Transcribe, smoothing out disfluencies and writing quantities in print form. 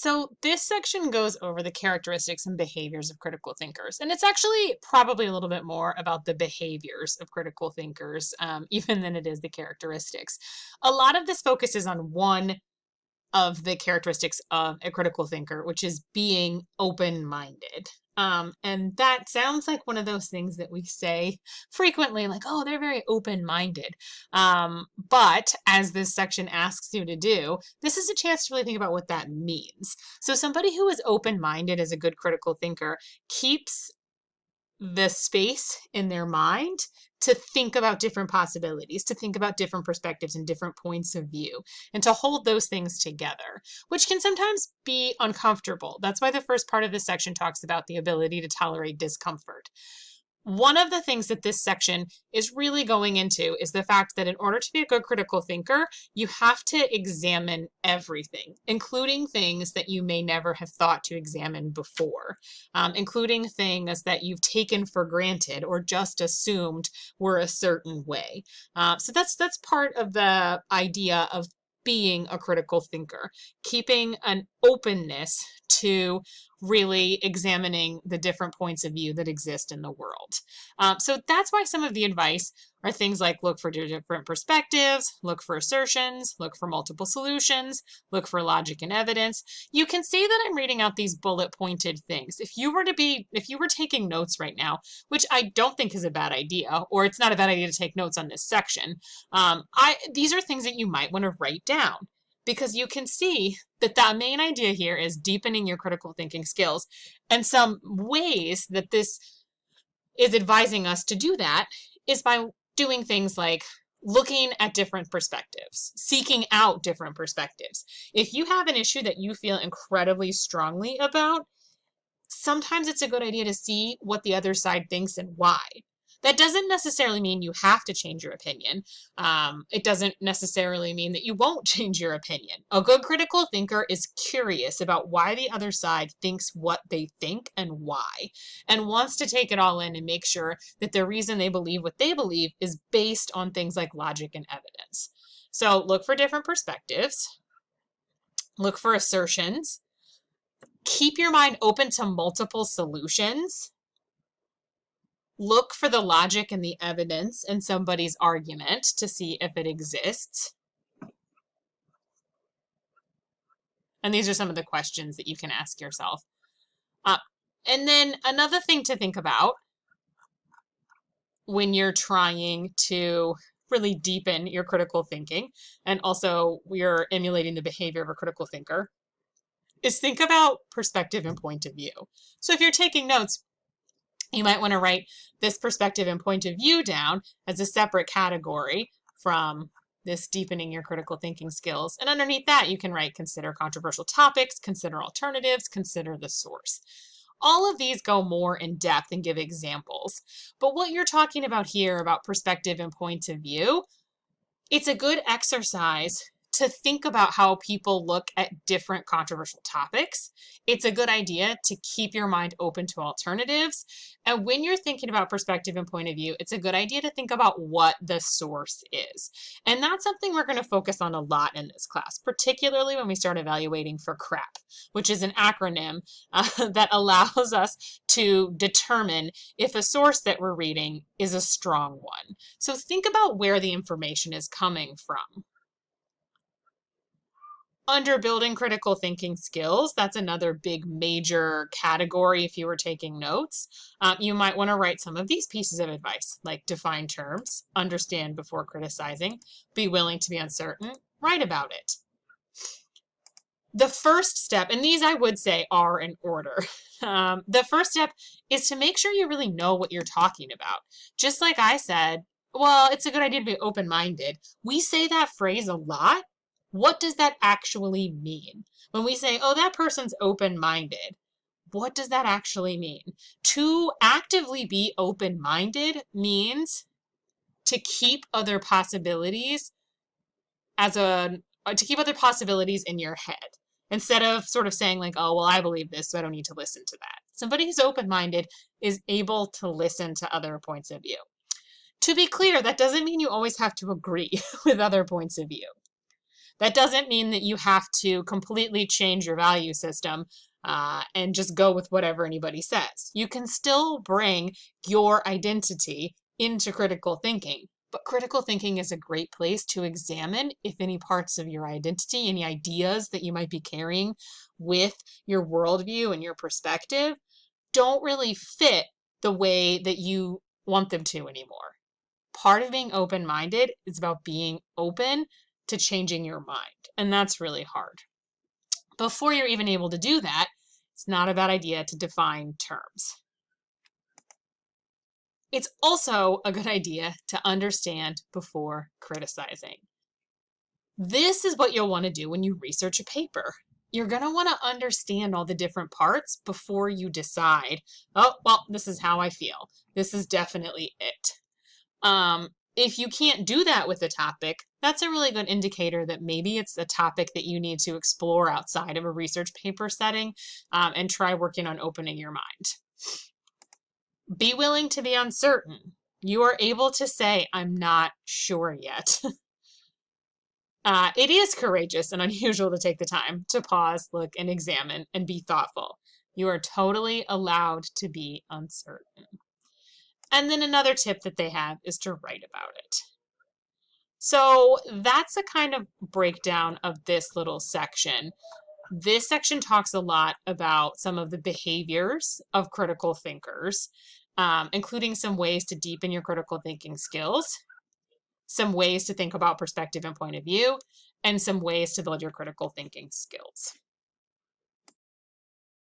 So this section goes over the characteristics and behaviors of critical thinkers. And it's actually probably a little bit more about the behaviors of critical thinkers, even than it is the characteristics. A lot of this focuses on one of the characteristics of a critical thinker, which is being open-minded. And that sounds like one of those things that we say frequently, like, oh, they're very open-minded. But as this section asks you to do, this is a chance to really think about what that means. So somebody who is open-minded as a good critical thinker keeps the space in their mind to think about different possibilities, to think about different perspectives and different points of view, and to hold those things together, which can sometimes be uncomfortable. That's why the first part of this section talks about the ability to tolerate discomfort. One of the things that this section is really going into is the fact that in order to be a good critical thinker, you have to examine everything, including things that you may never have thought to examine before, including things that you've taken for granted or just assumed were a certain way. So that's part of the idea of being a critical thinker, keeping an openness to really examining the different points of view that exist in the world. So that's why some of the advice are things like look for different perspectives, look for assertions, look for multiple solutions, look for logic and evidence. You can see that I'm reading out these bullet pointed things. If you were taking notes right now, which I don't think is a bad idea, or it's not a bad idea to take notes on this section, these are things that you might want to write down, because you can see that the main idea here is deepening your critical thinking skills. And some ways that this is advising us to do that is by doing things like looking at different perspectives, seeking out different perspectives. If you have an issue that you feel incredibly strongly about, sometimes it's a good idea to see what the other side thinks and why. That doesn't necessarily mean you have to change your opinion. It doesn't necessarily mean that you won't change your opinion. A good critical thinker is curious about why the other side thinks what they think and why, and wants to take it all in and make sure that the reason they believe what they believe is based on things like logic and evidence. So look for different perspectives, look for assertions, keep your mind open to multiple solutions. Look for the logic and the evidence in somebody's argument to see if it exists. And these are some of the questions that you can ask yourself. And then another thing to think about when you're trying to really deepen your critical thinking, and also you're emulating the behavior of a critical thinker, is think about perspective and point of view. So if you're taking notes, you might want to write this perspective and point of view down as a separate category from this deepening your critical thinking skills. And underneath that, you can write consider controversial topics, consider alternatives, consider the source. All of these go more in depth and give examples. But what you're talking about here about perspective and point of view, it's a good exercise to think about how people look at different controversial topics. It's a good idea to keep your mind open to alternatives. And when you're thinking about perspective and point of view, it's a good idea to think about what the source is. And that's something we're going to focus on a lot in this class, particularly when we start evaluating for CRAP, which is an acronym that allows us to determine if a source that we're reading is a strong one. So think about where the information is coming from. Under building critical thinking skills, that's another big major category if you were taking notes. You might want to write some of these pieces of advice, like define terms, understand before criticizing, be willing to be uncertain, write about it. The first step, and these I would say are in order, the first step is to make sure you really know what you're talking about. Just like I said, well, it's a good idea to be open-minded. We say that phrase a lot. What does that actually mean? When we say, oh, that person's open-minded, what does that actually mean? To actively be open-minded means to keep other possibilities in your head, instead of sort of saying like, oh, well, I believe this, so I don't need to listen to that. Somebody who's open-minded is able to listen to other points of view. To be clear, that doesn't mean you always have to agree with other points of view. That doesn't mean that you have to completely change your value system and just go with whatever anybody says. You can still bring your identity into critical thinking. But critical thinking is a great place to examine if any parts of your identity, any ideas that you might be carrying with your worldview and your perspective, don't really fit the way that you want them to anymore. Part of being open minded is about being open to changing your mind, and that's really hard. Before you're even able to do that, it's not a bad idea to define terms. It's also a good idea to understand before criticizing. This is what you'll want to do when you research a paper. You're going to want to understand all the different parts before you decide, oh, well, this is how I feel. This is definitely it. If you can't do that with a topic, that's a really good indicator that maybe it's a topic that you need to explore outside of a research paper setting, and try working on opening your mind. Be willing to be uncertain. You are able to say, I'm not sure yet. It is courageous and unusual to take the time to pause, look, and examine and be thoughtful. You are totally allowed to be uncertain. And then another tip that they have is to write about it. So that's a kind of breakdown of this little section. This section talks a lot about some of the behaviors of critical thinkers, including some ways to deepen your critical thinking skills, some ways to think about perspective and point of view, and some ways to build your critical thinking skills.